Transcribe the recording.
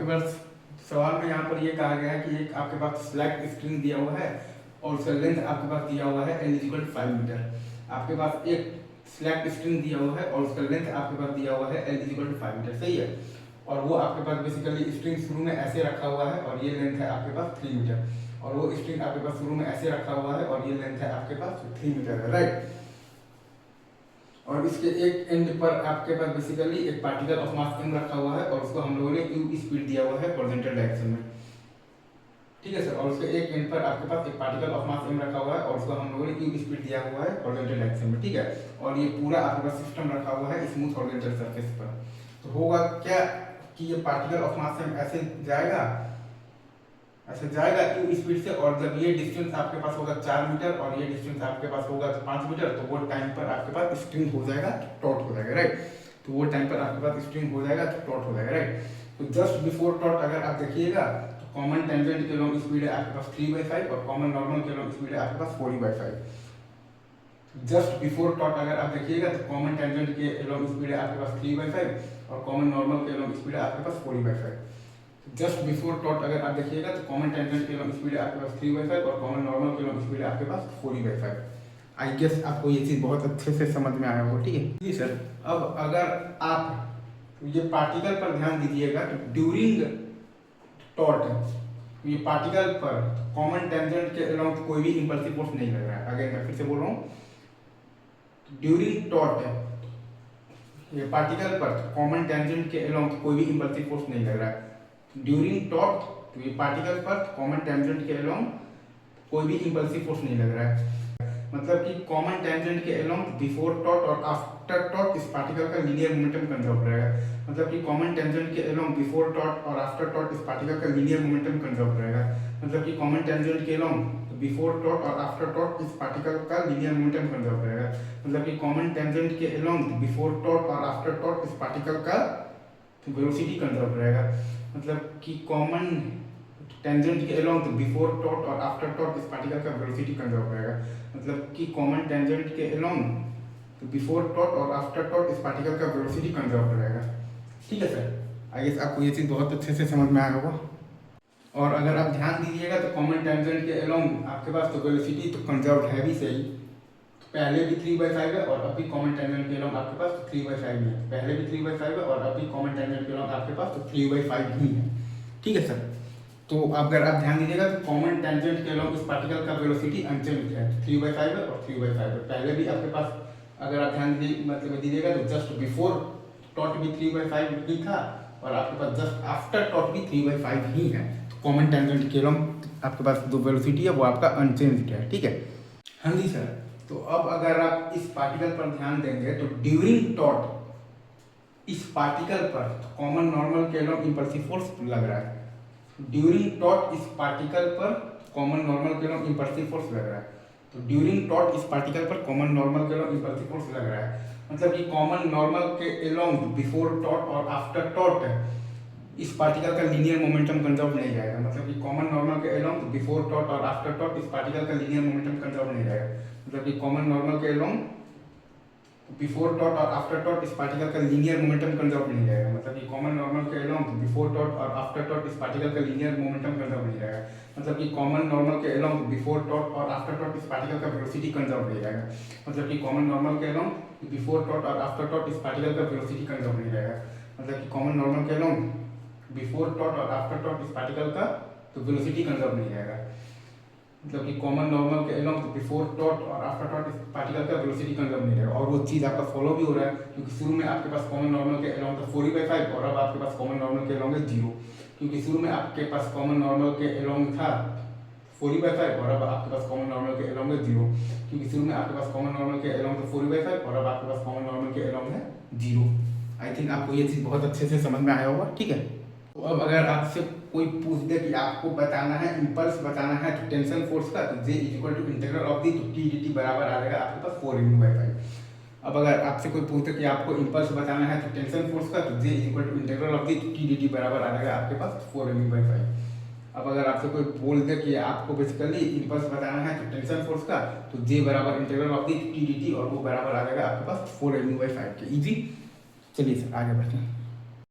आपके पास सवाल में यहाँ पर ये कहा गया है कि एक आपके पास स्लैक स्ट्रिंग दिया हुआ है और उसका लेंथ आपके पास दिया हुआ है L = 5 मीटर। आपके पास एक स्लैक स्ट्रिंग दिया हुआ है और उसका लेंथ आपके पास दिया हुआ है L = 5 मीटर, सही है। और वो आपके पास बेसिकली स्ट्रिंग शुरू में ऐसे रखा हुआ है और ये लेंथ है आपके पास 3 मीटर, और वो स्ट्रिंग आपके पास शुरू में ऐसे रखा हुआ है और ये लेंथ है आपके पास 3 मीटर है, राइट। और इसके एक एंड पर आपके पास बेसिकली एक पार्टिकल ऑफ मास m रखा हुआ है और उसको हम लोगों ने u स्पीड दिया हुआ है हॉरिजॉन्टल डायरेक्शन में, ठीक है सर। और उसके एक एंड पर आपके पास एक पार्टिकल ऑफ मास m रखा हुआ है और उसको हम लोगों ने u स्पीड दिया हुआ है हॉरिजॉन्टल डायरेक्शन में, ठीक है। और ये पूरा आपके पास सिस्टम रखा हुआ है स्मूथ हॉरिजॉन्टल सरफेस पर। तो होगा क्या कि ये पार्टिकल ऑफ मास m ऐसे जाएगा u स्पीड से, और जब ये डिस्टेंस आपके पास होगा 4 मीटर और ये डिस्टेंस आपके पास होगा 5 मीटर, तो वो टाइम पर आपके पास स्ट्रिंग हो जाएगा, टॉट हो जाएगा, राइट। तो वो टाइम पर आपके पास स्ट्रिंग हो जाएगा तो टॉट हो जाएगा, राइट। तो जस्ट बिफोर टॉट अगर आप देखिएगा तो कॉमन टेंजेंट के लॉन्ग स्पीड है आपके पास 3/5 और कॉमन नॉर्मल के लॉन्ग स्पीड है आपके पास 40/5। जस्ट बिफोर टॉट अगर आप देखिएगा तो कॉमन टेंजेंट के लॉन्ग स्पीड है आपके पास 3/5 और कॉमन नॉर्मल के लॉन्ग स्पीड है आपके पास 40/5। जस्ट बिफोर टॉट अगर आप देखिएगा तो कॉमन टेंजेंट के लॉन्ग स्पीड है आपके पास 3/5 और कॉमन नॉर्मल के लॉन्ग स्पीड है आपके पास 40/5। आई गेस आपको ये चीज़ बहुत अच्छे से समझ में आया हो, ठीक है जी सर। अब अगर आप ये पार्टिकल पर ध्यान दीजिएगा तो ड्यूरिंग टॉट ये पार्टिकल पर कॉमन टेंजेंट के अलाउंग कोई भी इंपल्सिव फोर्स नहीं लग रहा है। अगर मैं फिर से बोल रहा हूँ, ड्यूरिंग टॉट ये पार्टिकल पर कॉमन टेंजेंट के अलाउंग कोई भी इंपल्सिव फोर्स नहीं लग रहा है। ड्यूरिंग टॉट तो ये पार्टिकल पर कॉमन टेंजेंट के अलाउंग कोई भी इंपल्सिव फोर्स नहीं लग रहा है। मतलब कि कॉमन टेंजेंट के अलाउंग बिफोर टॉट और आफ्टर टॉट इस पार्टिकल का लीनियर मोमेंटम कंजर्व रहेगा। मतलब कि कॉमन टेंजेंट के अलाउंग बिफोर टॉट और आफ्टर टॉट इस पार्टिकल का लीनियर मोमेंटम कंजर्व रहेगा। मतलब कि कॉमन टेंजेंट के अलाउंग बिफोर टॉट और आफ्टर टॉट इस पार्टिकल का लीनियर मोमेंटम कंजर्व रहेगा। मतलब कि कॉमन टेंजेंट के अलाउंग बिफोर टॉट और आफ्टर टॉट इस पार्टिकल का वेलोसिटी कंजर्व रहेगा। मतलब कि कॉमन टेंजेंट के अलाउंग बिफोर टॉट और आफ्टर टॉट इस पार्टिकल का वेलोसिटी कंजर्व रहेगा। मतलब कि कॉमन टेंजेंट के अलाउंग बिफोर टॉट और आफ्टर टॉट इस पार्टिकल का वेलोसिटी कंजर्व रहेगा, ठीक है सर। आई गेस आपको ये चीज़ बहुत अच्छे से समझ में आया होगा। और अगर आप ध्यान दीजिएगा तो कॉमन टेंजेंट के अलाउंग आपके पास तो वेलोसिटी तो कंजर्व है भी सही, पहले भी 3/5 है और अभी कॉमन टेंजेंट के अलाउंग आपके पास तो 3/5 है। पहले भी 3/5 है और अभी कॉमन टेंजेंट के अलाउंग आपके पास तो 3/5 ही है, ठीक है सर। तो अगर आप ध्यान दीजिएगा तो कॉमन टेंजेंट के अलाउंग इस पार्टिकल का वेलोसिटी अनचेंज्ड है, 3/5 है और 3/5 है। पहले भी आपके पास अगर आप ध्यान दीजिएगा तो जस्ट बिफोर टॉट भी 3/5 ही था और आपके पास जस्ट आफ्टर टॉट भी 3/5 ही है। तो कॉमन टेंजेंट के अलाउंग आपके पास जो वेलोसिटी है वो आपका अनचेंज्ड है, ठीक है। हाँ जी सर। तो अब अगर आप इस पार्टिकल पर ध्यान देंगे तो ड्यूरिंग टॉट इस पार्टिकल पर कॉमन नॉर्मल के अलाउंग इंपल्सिव फोर्स लग रहा है। ड्यूरिंग टॉट इस पार्टिकल पर कॉमन नॉर्मल के अलाउंग इंपल्सिव फोर्स लग रहा है। तो ड्यूरिंग टॉट इस पार्टिकल पर कॉमन नॉर्मल के अलाउंग इंपल्सिव फोर्स लग रहा है। मतलब कि कॉमन नॉर्मल के अलाउंग बिफोर टॉट और आफ्टर टॉट इस पार्टिकल का लीनियर मोमेंटम कंजर्व नहीं जाएगा। मतलब कि कॉमन नॉर्मल के अलाउंग बिफोर टॉट और आफ्टर टॉट इस पार्टिकल का लीनियर मोमेंटम कंजर्व नहीं जाएगा। मतलब कि कॉमन नॉर्मल के अलाउंग बिफोर टॉट और आफ्टर टॉट इस पार्टिकल का लीनियर मोमेंटम कंजर्व नहीं जाएगा। मतलब कि कॉमन नॉर्मल के अलाउंग बिफोर टॉट और आफ्टर टॉट इस पार्टिकल का लीनियर मोमेंटम कंजर्व नहीं जाएगा। मतलब कि कॉमन नॉर्मल के अलाउंग बिफोर टॉट और आफ्टर टॉट इस पार्टिकल का वेलोसिटी कंजर्व नहीं जाएगा। मतलब कि कॉमन नॉर्मल के अलाउंग बिफोर टॉट और आफ्टर टॉट इस पार्टिकल का वेलोसिटी कंजर्व नहीं जाएगा। मतलब कि कॉमन नॉर्मल के अलाउंग बिफोर टॉट और आफ्टर टॉट इस पार्टिकल का तो वेलोसिटी कंजर्व नहीं जाएगा। मतलब कि कॉमन नॉर्मल के अलाउंग बिफोर टॉट और आफ्टर टॉट इस पार्टिकल का वेलोसिटी कंजर्व नहीं रहेगा। और वो चीज़ आपका फॉलो भी हो रहा है क्योंकि शुरू में आपके पास कॉमन नॉर्मल के अलाउंग था 40/5 और अब आपके पास कॉमन नॉर्मल के अलाउंग है 0। क्योंकि शुरू में आपके पास कॉमन नॉर्मल के अलाउंग था 40/5 और अब आपके पास कॉमन नॉर्मल के अलाउंग है 0। क्योंकि शुरू में आपके पास कॉमन नॉर्मल के अलाउंग था 40/5 और अब आपके पास कॉमन नॉर्मल के अलाउंग है 0। आई थिंक आपको ये चीज़ बहुत अच्छे से समझ में आया होगा, ठीक है। तो अब अगर आपसे कोई पूछ दे कि आपको बताना है इम्पल्स बताना है तो टेंशन फोर्स का, तो J = इंटीग्रल ऑफ दी तो T dt बराबर आ जाएगा आपके पास 4mu/5। अब अगर आपसे कोई पूछते कि आपको इम्पल्स बताना है तो टेंशन फोर्स का, तो J = इंटीग्रल ऑफ दी तो T dt बराबर आ जाएगा आपके पास 4mu/5। अब अगर आपसे कोई बोल दे कि आपको बेसिकली इम्पल्स बताना है तो टेंशन फोर्स का, तो J = integral of the T dt और वो बराबर आ जाएगा आपके पास 4mu/5 के। इजी। चलिए सर आगे बढ़ते हैं।